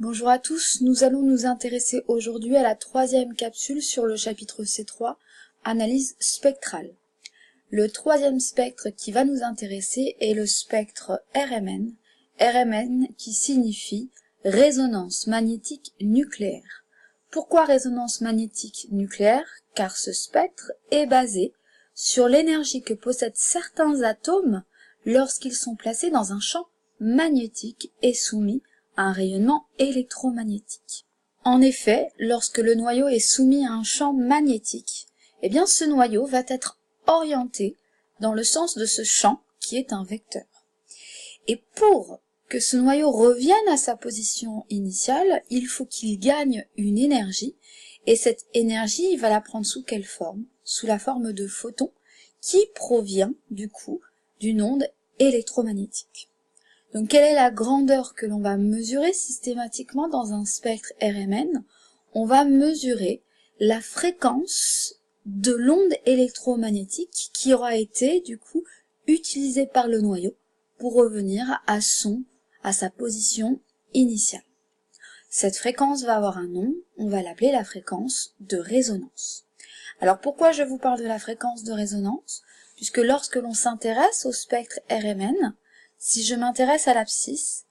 Bonjour à tous, nous allons nous intéresser aujourd'hui à la troisième capsule sur le chapitre C3, analyse spectrale. Le troisième spectre qui va nous intéresser est le spectre RMN, RMN qui signifie résonance magnétique nucléaire. Pourquoi résonance magnétique nucléaire? Car ce spectre est basé sur l'énergie que possèdent certains atomes lorsqu'ils sont placés dans un champ magnétique et soumis à un rayonnement électromagnétique. En effet, lorsque le noyau est soumis à un champ magnétique, eh bien ce noyau va être orienté dans le sens de ce champ qui est un vecteur. Et pour que ce noyau revienne à sa position initiale, il faut qu'il gagne une énergie, et cette énergie, il va la prendre sous quelle forme? Sous la forme de photons, qui provient du coup d'une onde électromagnétique. Donc quelle est la grandeur que l'on va mesurer systématiquement dans un spectre RMN? On va mesurer la fréquence de l'onde électromagnétique qui aura été du coup utilisée par le noyau pour revenir à sa position initiale. Cette fréquence va avoir un nom, on va l'appeler la fréquence de résonance. Alors pourquoi je vous parle de la fréquence de résonance? Puisque lorsque l'on s'intéresse au spectre RMN, si je m'intéresse à l'abscisse,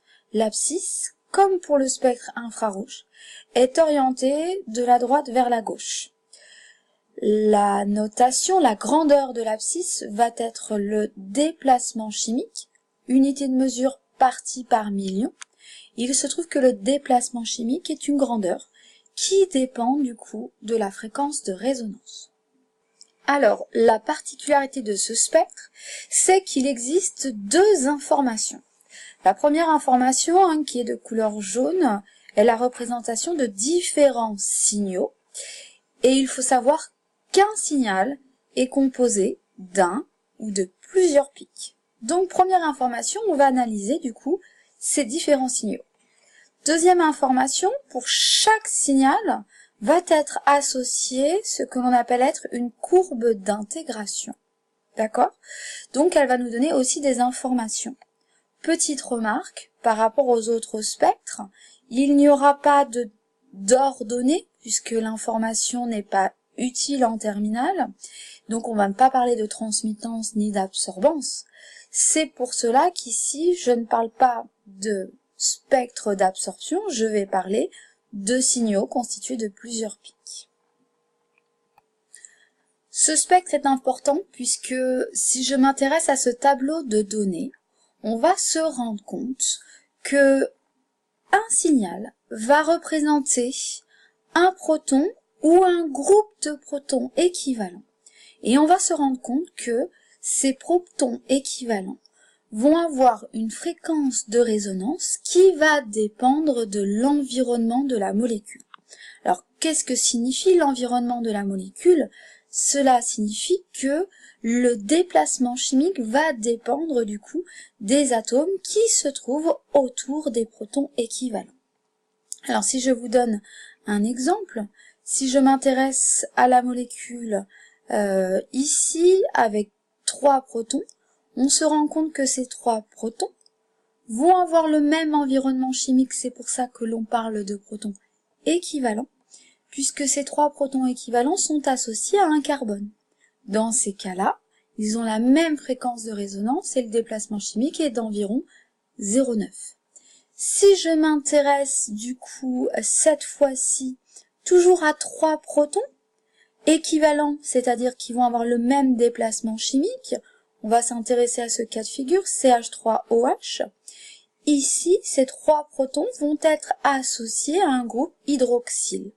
comme pour le spectre infrarouge, est orientée de la droite vers la gauche. La notation, la grandeur de l'abscisse va être le déplacement chimique, unité de mesure partie par million. Il se trouve que le déplacement chimique est une grandeur qui dépend du coup de la fréquence de résonance. Alors, la particularité de ce spectre, c'est qu'il existe deux informations. La première information, qui est de couleur jaune, est la représentation de différents signaux. Et il faut savoir qu'un signal est composé d'un ou de plusieurs pics. Donc, première information, on va analyser du coup ces différents signaux. Deuxième information, pour chaque signal, va être associée ce que l'on appelle être une courbe d'intégration. D'accord? Donc elle va nous donner aussi des informations. Petite remarque, par rapport aux autres spectres, il n'y aura pas d'ordonnée, puisque l'information n'est pas utile en terminale, donc on va ne pas parler de transmittance ni d'absorbance. C'est pour cela qu'ici, je ne parle pas de spectre d'absorption, je vais parler de signaux constitués de plusieurs pics. Ce spectre est important puisque si je m'intéresse à ce tableau de données, on va se rendre compte que un signal va représenter un proton ou un groupe de protons équivalents. Et on va se rendre compte que ces protons équivalents vont avoir une fréquence de résonance qui va dépendre de l'environnement de la molécule. Alors, qu'est-ce que signifie l'environnement de la molécule? Cela signifie que le déplacement chimique va dépendre du coup des atomes qui se trouvent autour des protons équivalents. Alors, si je vous donne un exemple, si je m'intéresse à la molécule ici avec 3 protons, on se rend compte que ces 3 protons vont avoir le même environnement chimique, c'est pour ça que l'on parle de protons équivalents, puisque ces 3 protons équivalents sont associés à un carbone. Dans ces cas-là, ils ont la même fréquence de résonance et le déplacement chimique est d'environ 0,9. Si je m'intéresse du coup cette fois-ci toujours à 3 protons équivalents, c'est-à-dire qui vont avoir le même déplacement chimique, on va s'intéresser à ce cas de figure, CH3OH. Ici, ces 3 protons vont être associés à un groupe hydroxyle.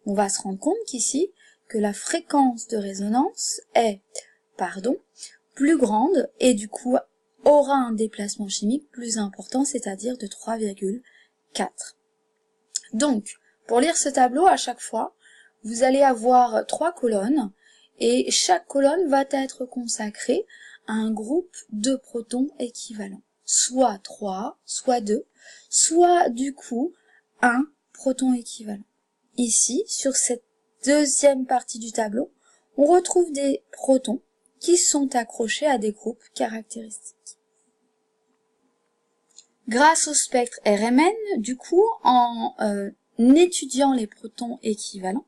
On va se rendre compte qu'ici, que la fréquence de résonance est, plus grande et du coup aura un déplacement chimique plus important, c'est-à-dire de 3,4. Donc, pour lire ce tableau, à chaque fois, vous allez avoir 3 colonnes et chaque colonne va être consacrée à un groupe de protons équivalents. Soit 3, soit 2, soit du coup un proton équivalent. Ici, sur cette deuxième partie du tableau, on retrouve des protons qui sont accrochés à des groupes caractéristiques. Grâce au spectre RMN, du coup, en étudiant les protons équivalents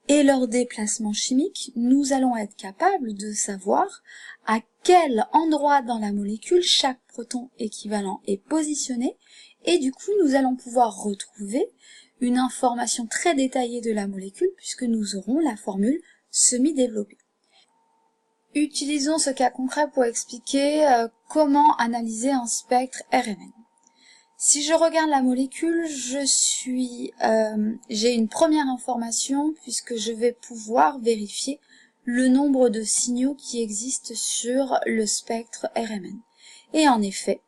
et leur déplacement chimique, nous allons être capables de savoir à quel endroit dans la molécule chaque proton équivalent est positionné, et du coup nous allons pouvoir retrouver une information très détaillée de la molécule puisque nous aurons la formule semi-développée. Utilisons ce cas concret pour expliquer comment analyser un spectre RMN. Si je regarde la molécule, j'ai une première information puisque je vais pouvoir vérifier le nombre de signaux qui existent sur le spectre RMN. Et en effet,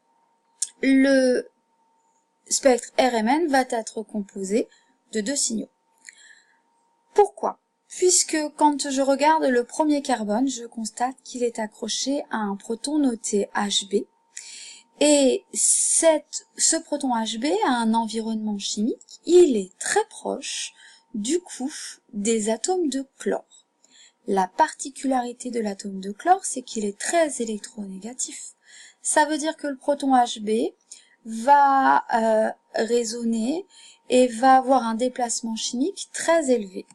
le spectre RMN va être composé de 2 signaux. Pourquoi ? Puisque quand je regarde le premier carbone, je constate qu'il est accroché à un proton noté Hb, et ce proton Hb a un environnement chimique, il est très proche du coup des atomes de chlore. La particularité de l'atome de chlore, c'est qu'il est très électronégatif. Ça veut dire que le proton Hb va résonner et va avoir un déplacement chimique très élevé.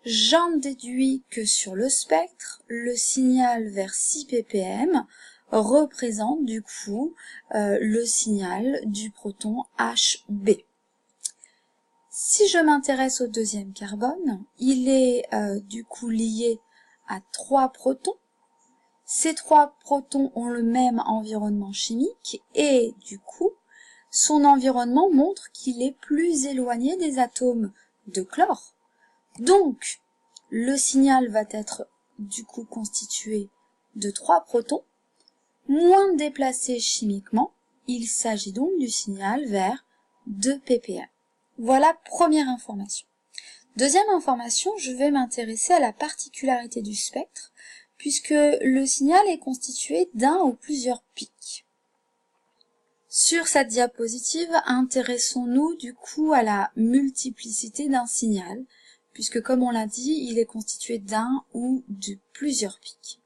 J'en déduis que sur le spectre, le signal vers 6 ppm représente du coup le signal du proton Hb. Si je m'intéresse au deuxième carbone, il est du coup lié à 3 protons. Ces 3 protons ont le même environnement chimique et du coup, son environnement montre qu'il est plus éloigné des atomes de chlore. Donc, le signal va être du coup constitué de 3 protons, moins déplacé chimiquement, il s'agit donc du signal vers 2 ppm. Voilà première information. Deuxième information, je vais m'intéresser à la particularité du spectre, puisque le signal est constitué d'un ou plusieurs pics. Sur cette diapositive, intéressons-nous du coup à la multiplicité d'un signal, puisque comme on l'a dit, il est constitué d'un ou de plusieurs pics.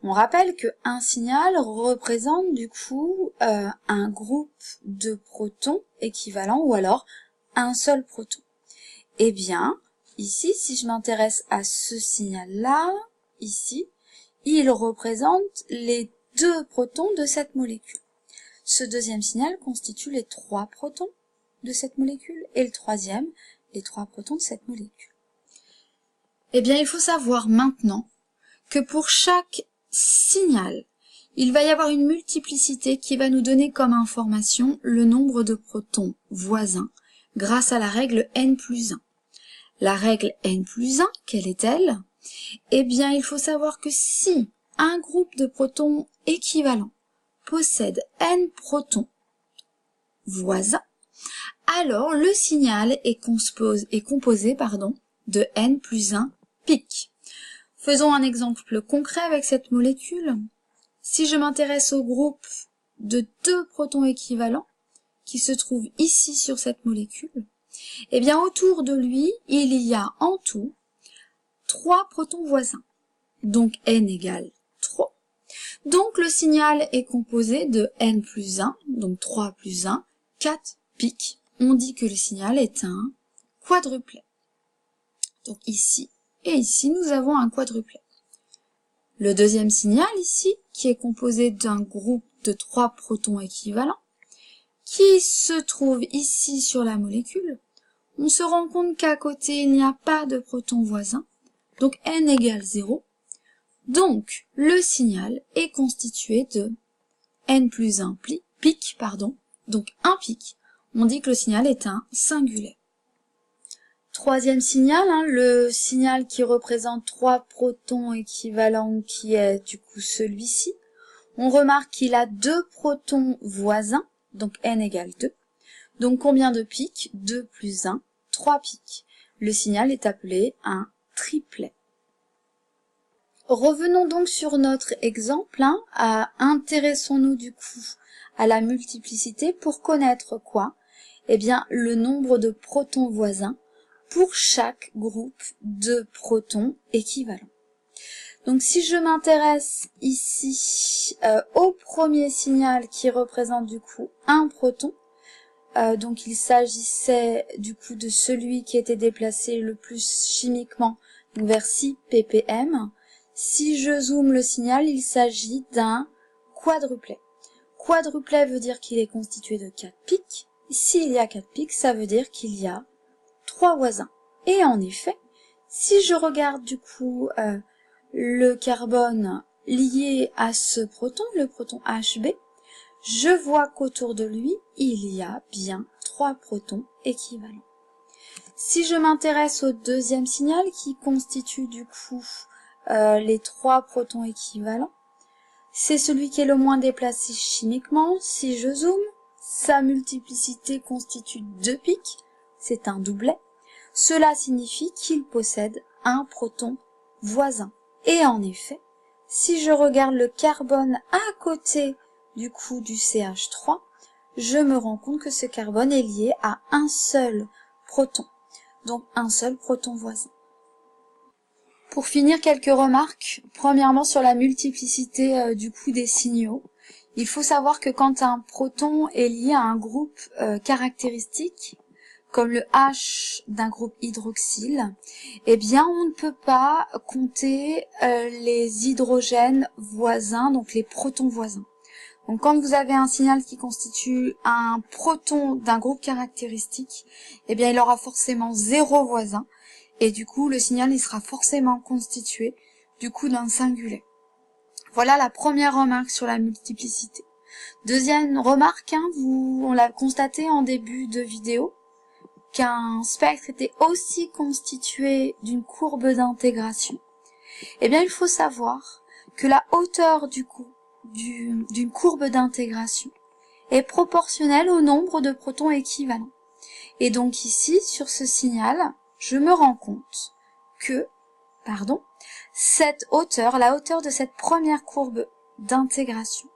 On rappelle qu'un signal représente du coup un groupe de protons équivalents ou alors un seul proton. Eh bien, ici, si je m'intéresse à ce signal-là, ici, il représente les 2 protons de cette molécule. Ce deuxième signal constitue les 3 protons de cette molécule et le troisième, les 3 protons de cette molécule. Eh bien, il faut savoir maintenant que pour chaque signal, il va y avoir une multiplicité qui va nous donner comme information le nombre de protons voisins grâce à la règle n+1. La règle n+1, quelle est-elle ? Eh bien, il faut savoir que si un groupe de protons équivalents possède n protons voisins, alors le signal est composé de n+1 pics. Faisons un exemple concret avec cette molécule. Si je m'intéresse au groupe de 2 protons équivalents qui se trouve ici sur cette molécule, eh bien autour de lui, il y a en tout 3 protons voisins. Donc n égale 3. Donc le signal est composé de n+1, donc 3 plus 1, 4 pics. On dit que le signal est un quadruplet. Donc ici et ici, nous avons un quadruplet. Le deuxième signal ici, qui est composé d'un groupe de 3 protons équivalents, qui se trouve ici sur la molécule, on se rend compte qu'à côté, il n'y a pas de protons voisins, donc n égale 0. Donc, le signal est constitué de n+1 pic, donc un pic. On dit que le signal est un singulaire. Troisième signal, le signal qui représente 3 protons équivalents, qui est du coup celui-ci. On remarque qu'il a 2 protons voisins, donc n égale 2. Donc combien de pics ? 2 plus 1, 3 pics. Le signal est appelé un triplet. Revenons donc sur notre exemple, intéressons-nous du coup à la multiplicité pour connaître quoi ? Eh bien, le nombre de protons voisins pour chaque groupe de protons équivalents. Donc si je m'intéresse ici au premier signal qui représente du coup un proton, donc il s'agissait du coup de celui qui était déplacé le plus chimiquement vers 6 ppm. Si je zoome le signal, il s'agit d'un quadruplet. Quadruplet veut dire qu'il est constitué de 4 pics. S'il y a 4 pics, ça veut dire qu'il y a 3 voisins. Et en effet, si je regarde du coup le carbone lié à ce proton, le proton Hb, je vois qu'autour de lui, il y a bien 3 protons équivalents. Si je m'intéresse au deuxième signal qui constitue du coup les 3 protons équivalents, c'est celui qui est le moins déplacé chimiquement. Si je zoome, sa multiplicité constitue 2 pics, c'est un doublet. Cela signifie qu'il possède un proton voisin. Et en effet, si je regarde le carbone à côté du coup du CH3, je me rends compte que ce carbone est lié à un seul proton, donc un seul proton voisin. Pour finir, quelques remarques. Premièrement, sur la multiplicité du coup des signaux. Il faut savoir que quand un proton est lié à un groupe caractéristique, comme le H d'un groupe hydroxyle, eh bien on ne peut pas compter les hydrogènes voisins, donc les protons voisins. Donc quand vous avez un signal qui constitue un proton d'un groupe caractéristique, eh bien il aura forcément 0 voisin, et du coup le signal il sera forcément constitué du coup d'un singulet. Voilà la première remarque sur la multiplicité. Deuxième remarque, on l'a constaté en début de vidéo, qu'un spectre était aussi constitué d'une courbe d'intégration. Eh bien, il faut savoir que la hauteur du coup d'une courbe d'intégration est proportionnelle au nombre de protons équivalents. Et donc ici, sur ce signal, je me rends compte que, cette hauteur, la hauteur de cette première courbe d'intégration,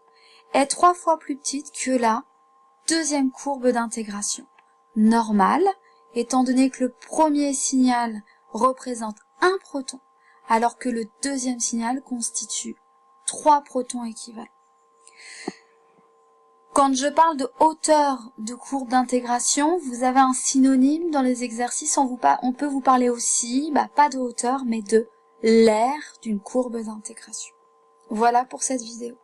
est 3 fois plus petite que la deuxième courbe d'intégration normale, étant donné que le premier signal représente un proton, alors que le deuxième signal constitue 3 protons équivalents. Quand je parle de hauteur de courbe d'intégration, vous avez un synonyme dans les exercices, on peut vous parler aussi, pas de hauteur, mais de l'aire d'une courbe d'intégration. Voilà pour cette vidéo.